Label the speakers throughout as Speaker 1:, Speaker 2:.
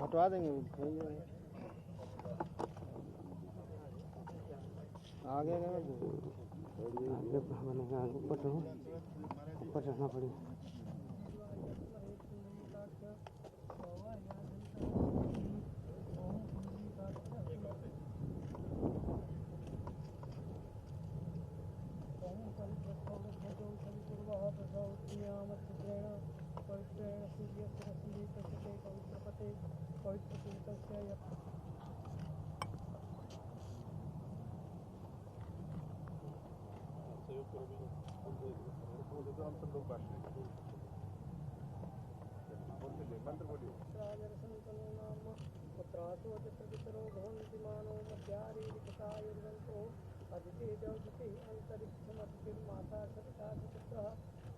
Speaker 1: हटवा देंगे आगे बनेगा ऊपर रहना पड़ेगा।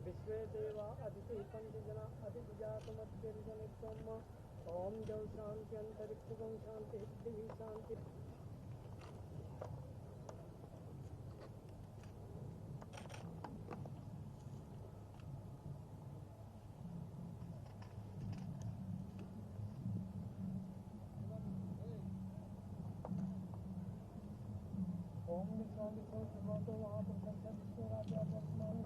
Speaker 2: विश्वे देवा अदिति पंचजना अधिजातमद्यर्जनित्वम् ओम जल शांति अंतरिक्ष शांति दिवी शांति। ओम स्वामी को सुबह वहाँ पर संख्या विश्व राजा वर्तमान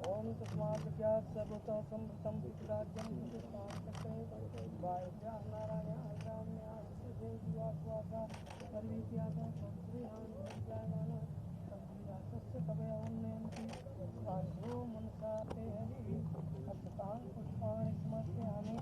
Speaker 2: ओम तस्मात् ज्ञात सर्वतः समृतम पितराज्यम हिंदुस्तान करते वायव्या नारायण आग्राम्या सिद्धि जीवास्वासा सर्वीत्यादा संस्कृहान विद्यामाना संस्कृयासस्य कवय उन्नयन्ति आशो मनसा ते हरि अर्थान पुष्पाणि समर्पयामि।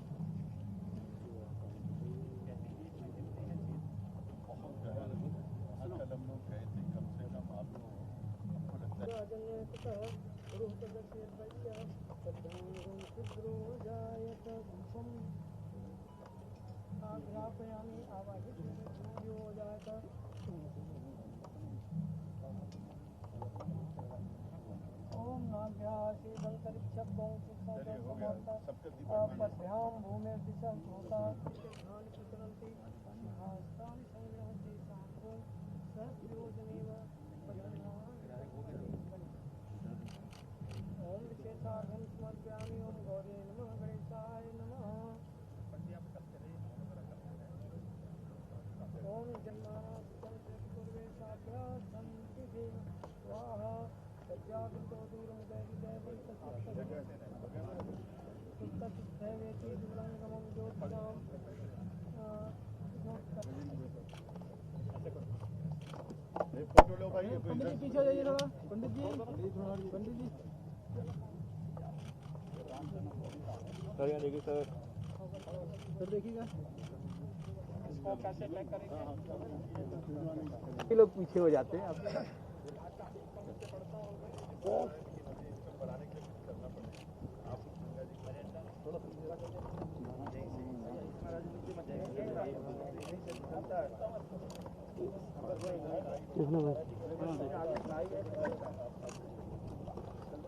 Speaker 2: आग्रापयामि आवाहित हो जाएगा। ओम नाभ्यासी दंतरिक्षभ्यों पद्भ्याम भूमि दिशा होता ध्यान प्रचलन्ति हस्तानि संग्रहन्ति साधु सत्योजनेव ओम विशेषार्घ्यं समर्पयामि। ओम गौरी नमः गणेशाय नमः। ओम जन्माष्टमी पूर्वे स्वाहा सज्जागृतो दूरं दैवी तत्तत्दैवेति दुर्लङ्घमं ज्योतिषां
Speaker 1: फोटो लो भाई।
Speaker 2: पंडित जी पीछे जाइए थोड़ा। पंडित जी
Speaker 1: सर यहाँ देखिए सर
Speaker 2: देखिएगा इसको कैसे पैक करेंगे।
Speaker 1: लोग पीछे हो जाते हैं आप।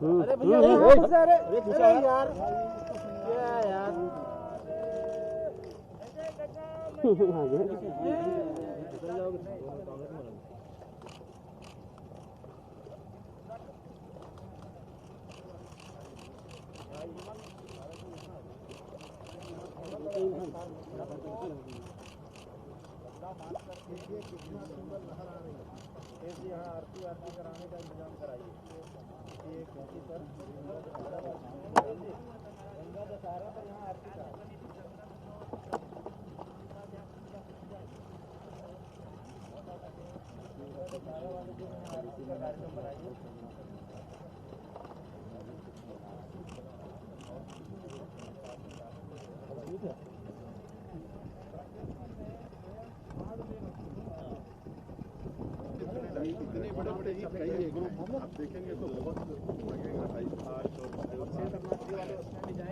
Speaker 2: अरे भैया अरे यार क्या यार यहाँ आरती कराने का इंतजाम कराइए। क्योंकि सर गंगा दशहरा पर यहाँ आरती कराइए। दशहरा वाले दिन यहाँ आरती का कार्यक्रम बनाइए।
Speaker 1: इतने बड़े बड़े ही चाहिए ग्रुप आप देखेंगे तो बहुत लगेगा।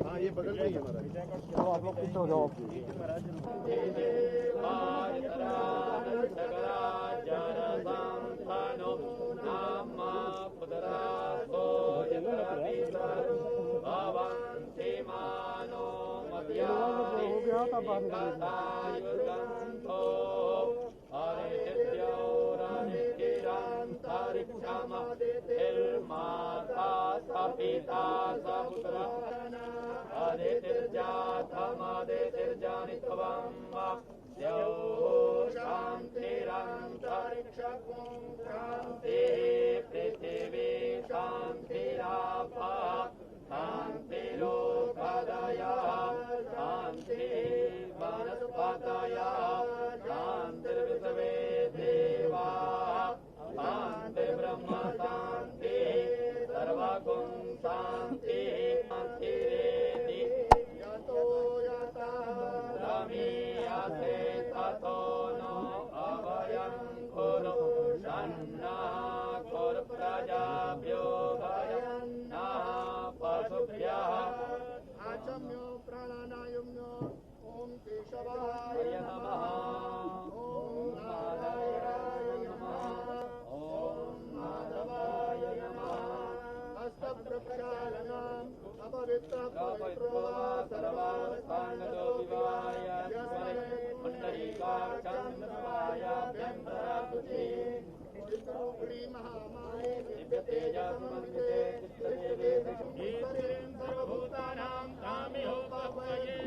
Speaker 1: हाँ ये बगल में ही हमारा।
Speaker 2: आप लोग पीछे हो जाओ।
Speaker 3: पिता सपुत्र आदितिर्जातमदितिर्जनित्वं द्यौः शान्तिरन्तरिक्षं शान्तिः पृथिवी शान्तिरापः शान्तिरोषधयः शान्तिः वनस्पतयः शान्तिर्विश्वे देवाः शान्तिर्ब्रह्म शान्तिः सर्वगुण शान्तिः शान्तिरेति यतो यथा रमीयते ततो नो अभयं कुरु शन्नः कुरु प्रजाभ्यो भयन्नः पशुभ्यः आचम्यो प्राणानायुम्यो ॐ केशवाय नमः ॐ माधवाय नमः ॐ माधवाय नमः हस्तप्रक्षालनम् अपवित्रपवित्रो सर्वावस्थाङ्गतो विवाय पुण्डरीकाक्षन्द्रवाय अभ्यन्तराकृते चित्तरूपिणी महामाये दिव्यतेजस्मन्विते चित्तदेवे सर्वभूतानां कामिहोपपये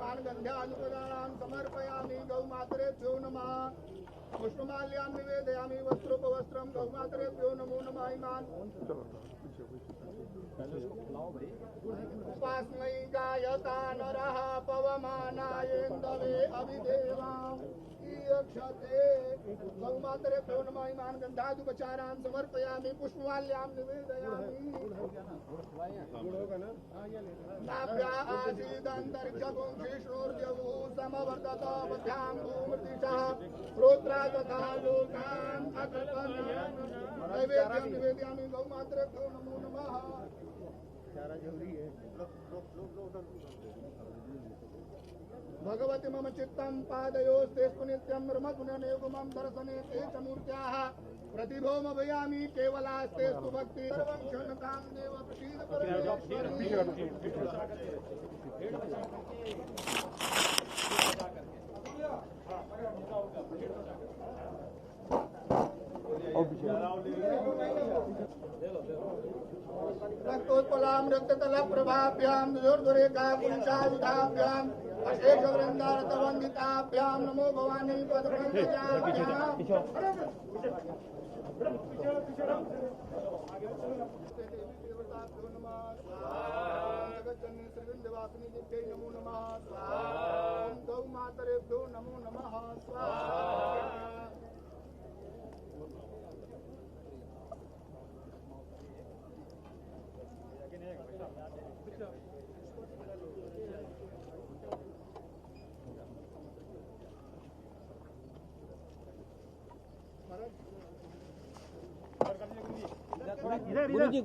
Speaker 3: मार्गन्ध्यानुपदानां समर्पयामि गौमातरेभ्यो नमः पुष्पमाल्यां निवेदयामि वस्त्रोपवस्त्रं गौमातरेभ्यो नमो नमः इमान् उपास्मै गायता नरः पवमानायेन्दवे अभिदेवाम् ईयक्षते गौमातरेभ्यो नमः इमान् गन्धादुपचारान् समर्पयामि पुष्पमाल्यां निवेदयामि नाभ्या आसीदन्तरिक्षपुंषिष्णोर्जवुः समवर्तत पथ्यां भूमृतिशः श्रोत्रा तथा लोकान् नैवेद्यं निवेदयामि गौमातरेभ्यो नमो नमः भगवति मम चित्तं पादयोस्तेस्तु नित्यं रमगुणनिगमं दर्शने ते च मूर्त्याः प्रतिभोमभयामि केवलास्तेस्तु भक्ति सर्वं क्षणतां देव प्रसीद रक्तोत्पलां रक्ततलप्रभाभ्यां दुर्धुरेखा पुरुषायुधाभ्याम् अशेषवृन्दारतवन्दिताभ्यां नमो भवानी पदपङ्कजाभ्याम् जगज्जननी श्रीवृन्दावासिनी देव्यै नमो नमः ॐ गौमातरेभ्यो नमो नमः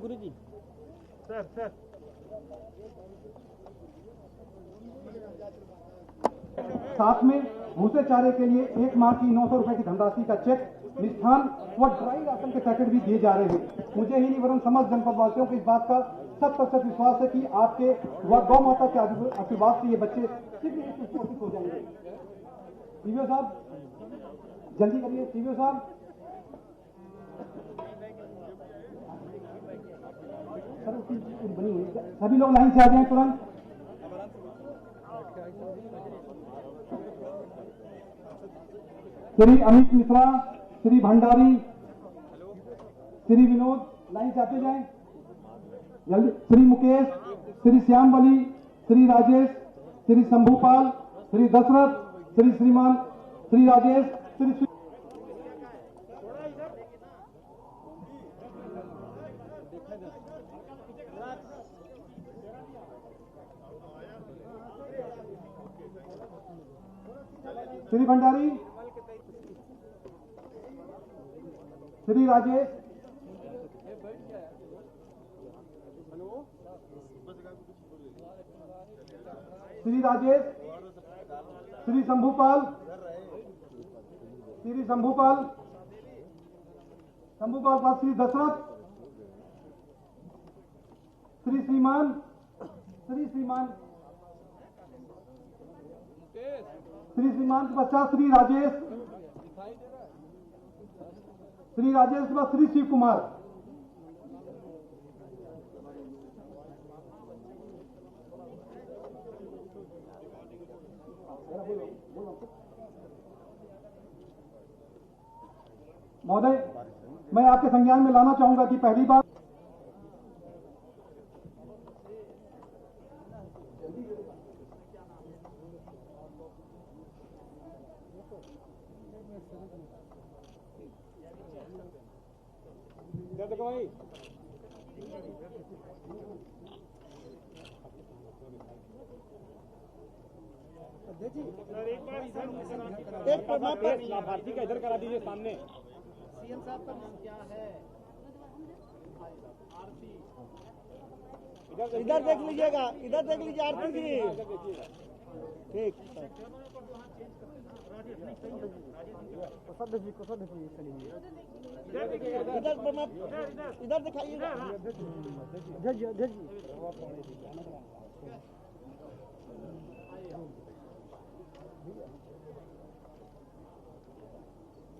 Speaker 2: गुरुजी सर
Speaker 4: साथ में भूसे चारे के लिए 1 माह की 900 रुपए की धनराशि का चेक, मिष्ठान व ड्राई राशन के पैकेट भी दिए जा रहे हैं। मुझे ही नहीं वरन समस्त जनपद वासियों को इस बात का 100% विश्वास है कि आपके व गौ माता के आशीर्वाद से ये बच्चे शीघ्र सुरक्षित हो जाएंगे। सीवीओ साहब जल्दी करिए। सीवीओ साहब बनी हुई, सभी लोग लाइन से आ जाएं तुरंत। श्री अमित मिश्रा, श्री भंडारी, श्री विनोद लाइन से आते जाएं जल्दी। श्री मुकेश, श्री श्यामबली, श्री राजेश, श्री शंभूपाल, श्री दशरथ, श्री श्रीमान, श्री राजेश, श्री श्री भंडारी, श्री राजेश, श्री राजेश, श्री शंभूपाल, शंभूपाल का श्री दशरथ, श्री श्रीमान, श्री श्रीमान के पश्चात श्री राजेश के बाद श्री शिव कुमार, महोदय, मैं आपके संज्ञान में लाना चाहूंगा कि पहली बार
Speaker 5: लाभार्थी का इधर करा दीजिए सामने।
Speaker 2: सीएम साहब का नाम क्या है?
Speaker 5: इधर देख लीजिएगा, इधर देख लीजिए आरती जी। ठीक इधर दिखाइएगा।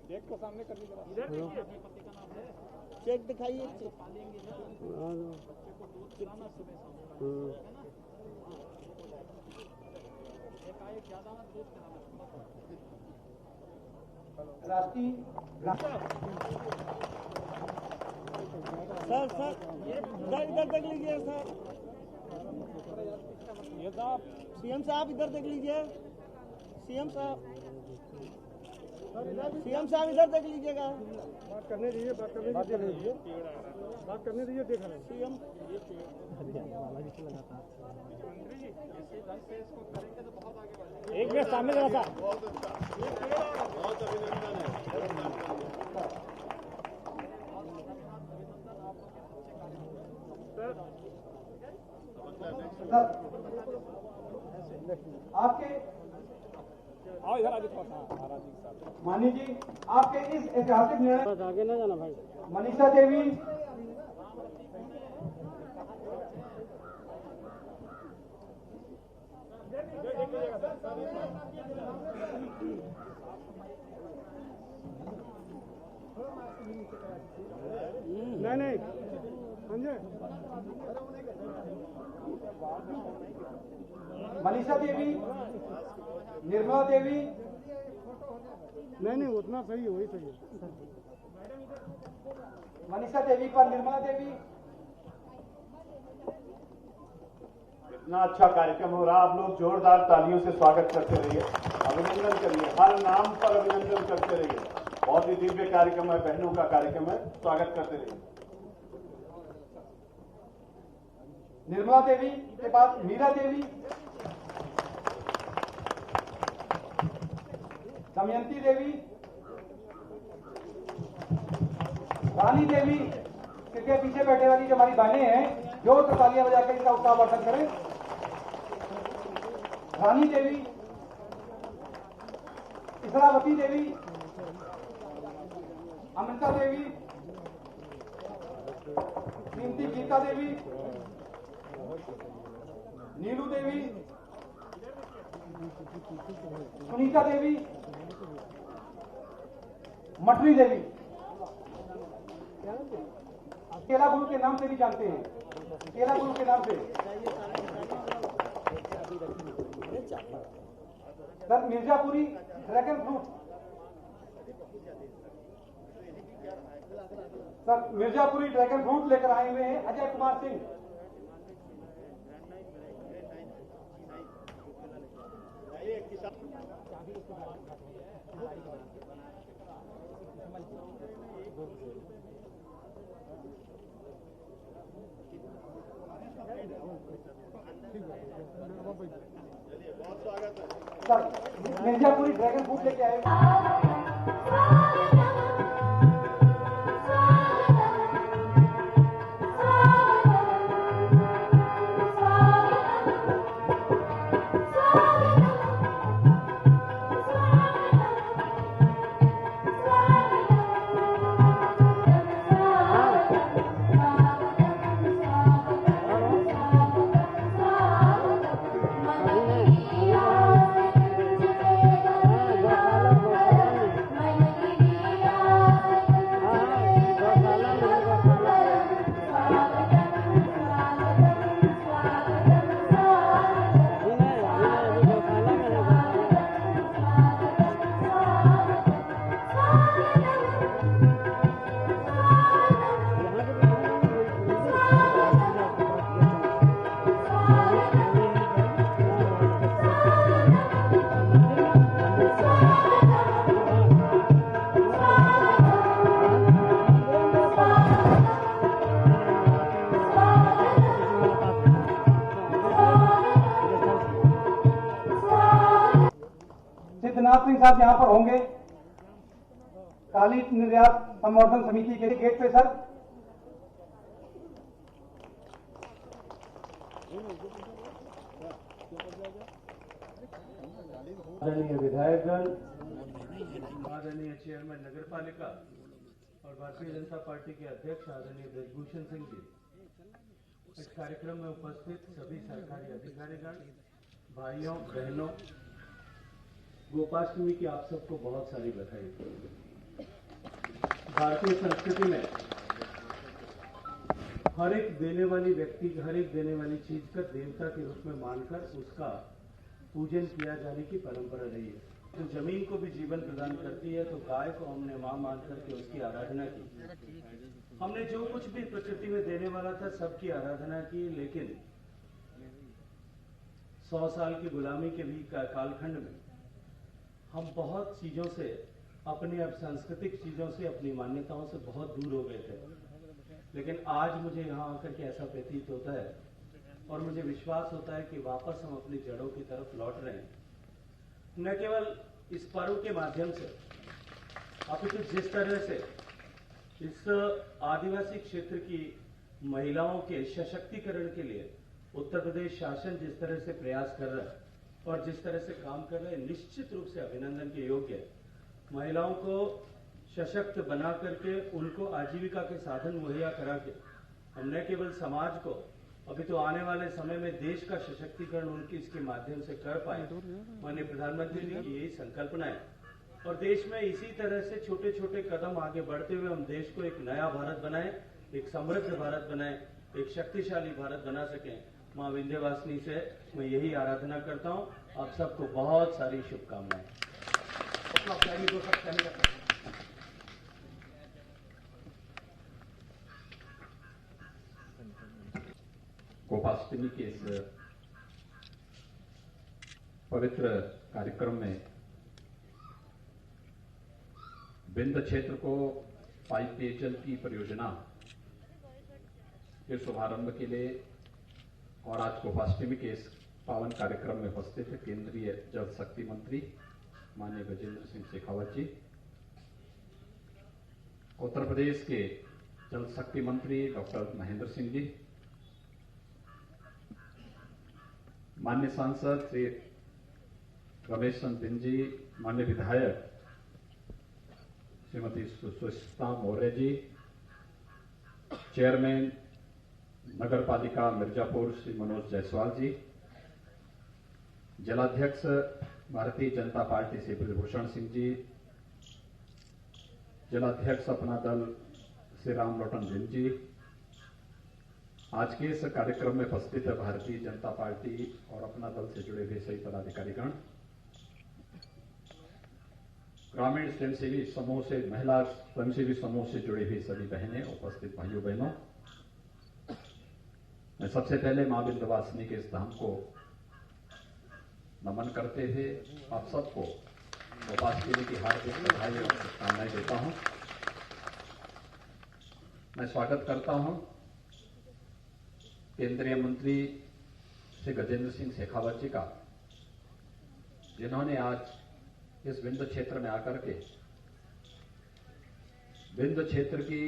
Speaker 1: चेक को सामने कर लीजिए।
Speaker 5: चेक दिखाइए।
Speaker 4: राष्ट्रीय
Speaker 5: सर इधर देख लीजिए सर। ये साहब, सीएम साहब इधर देख लीजिए। सीएम साहब इधर देख लीजिएगा।
Speaker 2: बात करने दीजिए, देख रहे हैं
Speaker 5: सीएम। एक मिनट सामने जरा सा।
Speaker 1: बहुत अभिनंदन है।
Speaker 4: आपके
Speaker 5: आओ इधर आगे थोड़ा।
Speaker 4: मानी जी, आपके इस ऐतिहासिक निर्णय
Speaker 5: आगे ना जाना भाई।
Speaker 4: मनीषा देवी,
Speaker 2: नहीं संजय,
Speaker 4: मनीषा देवी, निर्मला देवी,
Speaker 2: नहीं उतना सही है, वही सही है।
Speaker 4: मनीषा देवी पर निर्मला देवी।
Speaker 1: इतना अच्छा कार्यक्रम हो रहा, आप लोग जोरदार तालियों से स्वागत करते रहिए, अभिनंदन करिए, हर नाम पर अभिनंदन करते रहिए। बहुत ही दिव्य कार्यक्रम है, बहनों का कार्यक्रम है, स्वागत करते रहिए।
Speaker 4: निर्मला देवी के बाद मीरा देवी, दमयंती देवी, रानी देवी, कृपया पीछे बैठे वाली जो हमारी बहनें हैं, जोर से तालियां बजाकर इनका उत्साहवर्धन करें। रानी देवी, इसरावती देवी, अमृता देवी, श्रीमती गीता देवी, नीलू देवी, सुनीता देवी, मटरी देवी, केला गुरु के नाम से भी जानते हैं, केला गुरु के नाम से। Sir Mirzapuri dragon fruit, sir Mirzapuri dragon fruit लेकर आए हुए हैं Ajay Kumar Singh. Sir Mirzapuri dragon fruit लेके आए। सिंह साहब यहाँ पर होंगे काली निर्यात संवर्धन समिति के गेट पे सर।
Speaker 1: आदरणीय विधायकगण, आदरणीय चेयरमैन नगर पालिका और भारतीय जनता पार्टी के अध्यक्ष आदरणीय ब्रजभूषण सिंह जी, इस कार्यक्रम में उपस्थित सभी सरकारी अधिकारीगण, भाइयों बहनों, गोपाष्टमी की आप सबको बहुत सारी बधाई। भारतीय संस्कृति में हर एक देने वाली व्यक्ति, हर एक देने वाली चीज का देवता के रूप में मानकर उसका पूजन किया जाने की परंपरा रही है। तो जमीन को भी जीवन प्रदान करती है, तो गाय को हमने मां मान करके उसकी आराधना की। हमने जो कुछ भी प्रकृति में देने वाला था सबकी आराधना की, लेकिन 100 साल की गुलामी के भी कालखंड में हम बहुत चीजों से, अपनी अब सांस्कृतिक चीजों से, अपनी मान्यताओं से बहुत दूर हो गए थे। लेकिन आज मुझे यहाँ आकर के ऐसा प्रतीत होता है और मुझे विश्वास होता है कि वापस हम अपनी जड़ों की तरफ लौट रहे हैं। न केवल इस पर्व के माध्यम से, अपितु जिस तरह से इस आदिवासी क्षेत्र की महिलाओं के सशक्तिकरण के लिए उत्तर प्रदेश शासन जिस तरह से प्रयास कर रहा है और जिस तरह से काम कर रहा है, निश्चित रूप से अभिनंदन के योग्य है। महिलाओं को सशक्त बना करके उनको आजीविका के साधन मुहैया करा के हम न केवल समाज को, अभी तो आने वाले समय में देश का सशक्तिकरण उनकी इसके माध्यम से कर पाए। माननीय प्रधानमंत्री जी की यही संकल्पना है और देश में इसी तरह से छोटे छोटे कदम आगे बढ़ते हुए हम देश को एक नया भारत बनाएं, एक समृद्ध भारत बनाएं, एक शक्तिशाली भारत बना सकें। मां विंध्यवासिनी से मैं यही आराधना करता हूं। आप सबको बहुत सारी शुभकामनाएं।
Speaker 6: गोपाष्टमी के इस पवित्र कार्यक्रम में विंध्य क्षेत्र को पाइप पेयजल की परियोजना के शुभारंभ के लिए और आज गोपाष्टमी के इस पावन कार्यक्रम में उपस्थित है केंद्रीय जल शक्ति मंत्री माननीय गजेंद्र सिंह शेखावत जी, उत्तर प्रदेश के जल शक्ति मंत्री डॉक्टर महेंद्र सिंह जी, माननीय सांसद श्री रमेश चंद्र जी, माननीय विधायक श्रीमती सुष्मिता मौर्य जी, चेयरमैन नगर पालिका मिर्जापुर श्री मनोज जायसवाल जी, जिलाध्यक्ष भारतीय जनता पार्टी श्री ब्रजभूषण सिंह जी, जिलाध्यक्ष अपना दल श्री रामलोटन जिन जी, आज के इस कार्यक्रम में उपस्थित है भारतीय जनता पार्टी और अपना दल से जुड़े हुए सभी पदाधिकारीगण, ग्रामीण स्वयंसेवी समूह से, महिला स्वयंसेवी समूह से जुड़े हुए सभी बहनें, उपस्थित भाइयों बहनों, मैं सबसे पहले मां विंध्यवासिनी के इस धाम को नमन करते हुए आप सबको गोपाष्टमी की हार्दिक बधाई और शुभकामनाएं देता हूं। मैं स्वागत करता हूं केंद्रीय मंत्री श्री गजेंद्र सिंह शेखावत जी का, जिन्होंने आज इस विंध्य क्षेत्र में आकर के विंध्य क्षेत्र की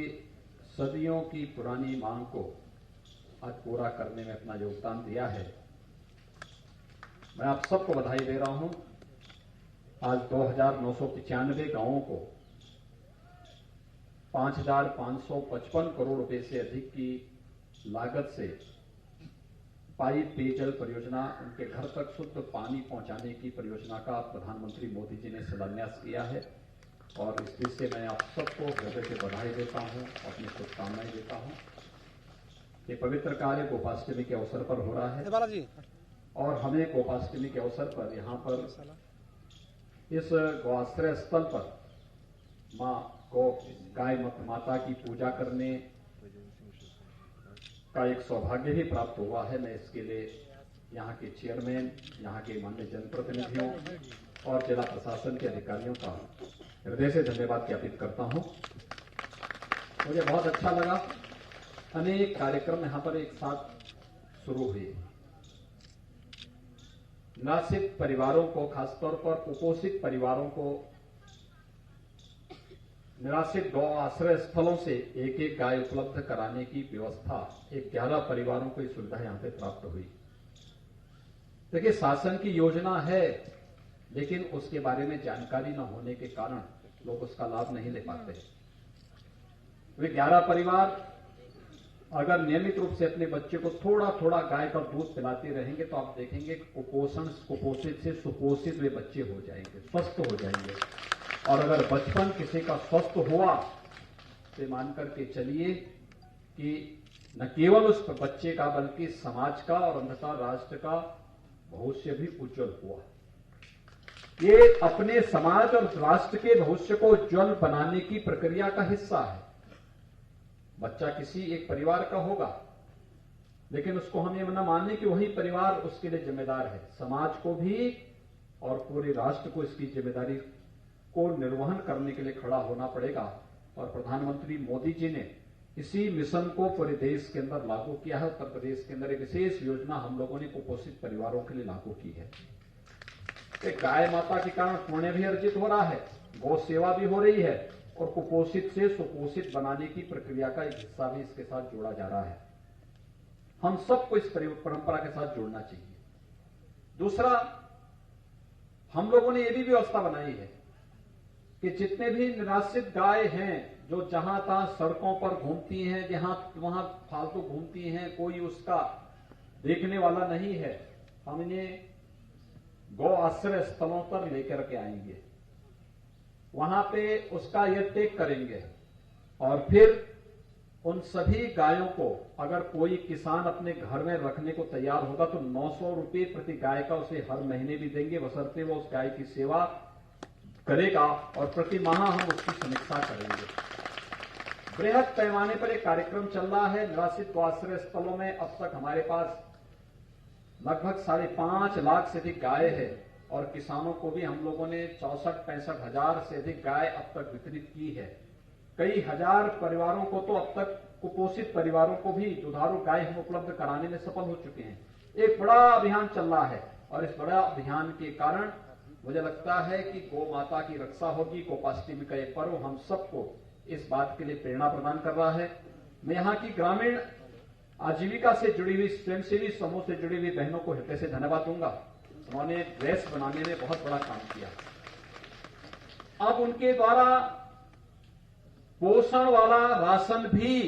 Speaker 6: सदियों की पुरानी मांग को आज पूरा करने में अपना योगदान दिया है। मैं आप सबको बधाई दे रहा हूं। आज 2,995 गांवों को 5,555 करोड़ रुपए से अधिक की लागत से पाइप पेयजल परियोजना, उनके घर तक शुद्ध पानी पहुंचाने की परियोजना का प्रधानमंत्री मोदी जी ने शिलान्यास किया है और इस चीज से मैं आप सबको हृदय से बधाई देता हूं, अपनी शुभकामनाएं देता हूं। ये पवित्र कार्य गोपाष्टमी के अवसर पर हो रहा है और हमें गोपाष्टमी के अवसर पर यहाँ पर इस गौआश्रय स्थल पर गाय माता की पूजा करने का एक सौभाग्य भी प्राप्त हुआ है। मैं इसके लिए यहाँ के चेयरमैन, यहाँ के माननीय जनप्रतिनिधियों और जिला प्रशासन के अधिकारियों का हृदय से धन्यवाद ज्ञापित करता हूँ। मुझे बहुत अच्छा लगा। अनेक कार्यक्रम यहाँ पर एक साथ शुरू हुए, निराश्रित परिवारों को, खासतौर पर कुपोषित परिवारों को निराश्रित गौ आश्रय स्थलों से एक एक गाय उपलब्ध कराने की व्यवस्था, 11 परिवारों को ये सुविधा यहां पे प्राप्त हुई। देखिए, शासन की योजना है, लेकिन उसके बारे में जानकारी न होने के कारण लोग उसका लाभ नहीं ले पाते। वे 11 परिवार अगर नियमित रूप से अपने बच्चे को थोड़ा थोड़ा गाय का दूध पिलाते रहेंगे तो आप देखेंगे कुपोषित से सुपोषित वे बच्चे हो जाएंगे, स्वस्थ हो जाएंगे। और अगर बचपन किसी का स्वस्थ हुआ तो मान करके चलिए कि न केवल उस बच्चे का बल्कि समाज का और अंततः राष्ट्र का भविष्य भी उज्जवल हुआ। ये अपने समाज और राष्ट्र के भविष्य को उज्जवल बनाने की प्रक्रिया का हिस्सा है। बच्चा किसी एक परिवार का होगा, लेकिन उसको हम ये न माने कि वही परिवार उसके लिए जिम्मेदार है। समाज को भी और पूरे राष्ट्र को इसकी जिम्मेदारी को निर्वहन करने के लिए खड़ा होना पड़ेगा। और प्रधानमंत्री मोदी जी ने इसी मिशन को पूरे देश के अंदर लागू किया है। उत्तर प्रदेश के अंदर एक विशेष योजना हम लोगों ने कुपोषित परिवारों के लिए लागू की है। गाय माता के कारण पुण्य भी अर्जित हो रहा है, गौ सेवा भी हो रही है और कुपोषित से सुपोषित बनाने की प्रक्रिया का एक हिस्सा भी इसके साथ जोड़ा जा रहा है। हम सबको इस परंपरा के साथ जोड़ना चाहिए। दूसरा, हम लोगों ने यह भी व्यवस्था बनाई है कि जितने भी निराश्रित गाय हैं जो जहां तहां सड़कों पर घूमती हैं, जहां वहां फालतू घूमती हैं, कोई उसका देखने वाला नहीं है, हम इन्हें गौ आश्रय स्थलों पर लेकर के आएंगे, वहां पे उसका यह टेक करेंगे और फिर उन सभी गायों को अगर कोई किसान अपने घर में रखने को तैयार होगा तो 900 रुपये प्रति गाय का उसे हर महीने भी देंगे, बशर्ते वो उस गाय की सेवा करेगा और प्रति माह हम उसकी समीक्षा करेंगे। बृहद पैमाने पर एक कार्यक्रम चल रहा है निराश्रित गौआश्रय स्थलों में। अब तक हमारे पास लगभग 5.5 लाख से अधिक गाय है और किसानों को भी हम लोगों ने 64-65 हजार से अधिक गाय अब तक वितरित की है। कई हजार परिवारों को तो अब तक कुपोषित परिवारों को भी दुधारू गाय हम उपलब्ध कराने में सफल हो चुके हैं। एक बड़ा अभियान चल रहा है और इस बड़ा अभियान के कारण मुझे लगता है कि गौ माता की रक्षा होगी। गोपाष्टमी का एक पर्व हम सबको इस बात के लिए प्रेरणा प्रदान कर रहा है। मैं यहाँ की ग्रामीण आजीविका से जुड़ी हुई स्वयंसेवी समूह से जुड़ी हुई बहनों को हृदय से धन्यवाद दूंगा। उन्होंने ड्रेस बनाने में बहुत बड़ा काम किया। अब उनके द्वारा पोषण वाला राशन भी,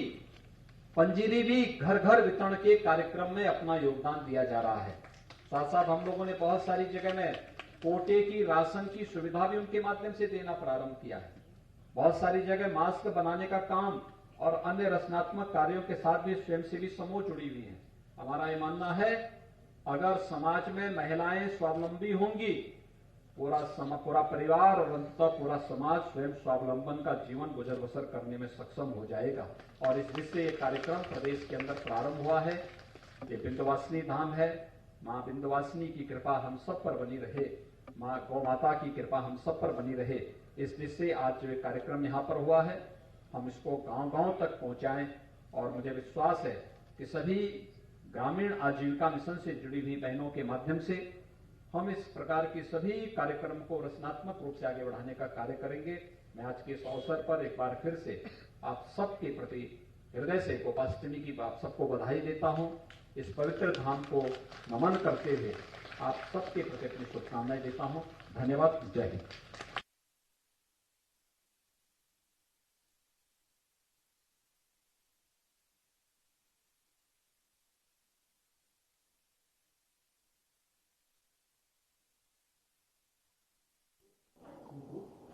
Speaker 6: पंजीरी भी घर घर वितरण के कार्यक्रम में अपना योगदान दिया जा रहा है। साथ साथ हम लोगों ने बहुत सारी जगह में कोटे की राशन की सुविधा भी उनके माध्यम से देना प्रारंभ किया है। बहुत सारी जगह मास्क बनाने का काम और अन्य रचनात्मक कार्यों के साथ भी स्वयंसेवी समूह जुड़ी हुई हैं। हमारा ये मानना है अगर समाज में महिलाएं स्वावलंबी होंगी, पूरा परिवार और अंततः पूरा समाज स्वयं स्वावलंबन का जीवन गुजर बसर करने में सक्षम हो जाएगा। और इस दृष्टि ये कार्यक्रम प्रदेश के अंदर प्रारंभ हुआ है। ये विंध्यवासिनी धाम है। मां विंध्यवासिनी की कृपा हम सब पर बनी रहे, मां गौ माता की कृपा हम सब पर बनी रहे। इस दृष्टि से आज जो कार्यक्रम यहाँ पर हुआ है हम इसको गांव-गांव तक पहुंचाएं और मुझे विश्वास है कि सभी ग्रामीण आजीविका मिशन से जुड़ी हुई बहनों के माध्यम से हम इस प्रकार के सभी कार्यक्रम को रचनात्मक रूप से आगे बढ़ाने का कार्य करेंगे। मैं आज के इस अवसर पर एक बार फिर से आप सबके प्रति हृदय से गोपाष्टमी की आप सबको बधाई देता हूं। इस पवित्र धाम को नमन करते हुए आप सबके प्रति अपनी शुभकामनाएं देता हूं। धन्यवाद। जय हिंद।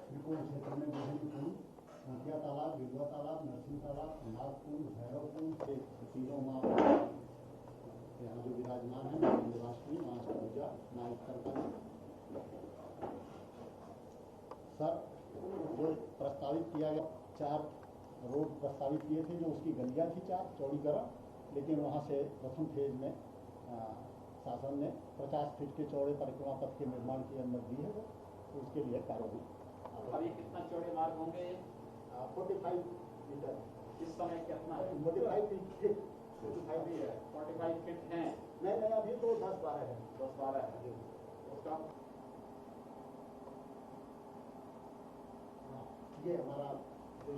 Speaker 7: त्रिकोण क्षेत्र में विभिन्न कुंड, मोतिया तालाब, विधवा तालाब, नरसिंह तालाब, नागकुंड, भैरवकुंड से तीनों माँ यहाँ जो विराजमान है माँ विंध्यवासिनी, माँ की पूजा, माँ उत्तरकाली। सर, जो प्रस्तावित किया गया 4 रोड प्रस्तावित किए थे, जो उसकी गलियाँ थी 4 चौड़ीकरण, लेकिन वहाँ से प्रथम फेज में शासन ने 50 फीट के चौड़े परिक्रमा पथ के निर्माण की अनुमति दी है, तो उसके लिए कार्रवाई।
Speaker 6: अभी कितना चौड़े मार्ग होंगे?
Speaker 7: 45 मीटर।
Speaker 6: इस समय कितना है?
Speaker 7: 45 फीट।
Speaker 6: 45 फीट है। 45 फीट है।
Speaker 7: नहीं, अभी तो 10-12 है।
Speaker 6: 10-12 है।
Speaker 7: ये हमारा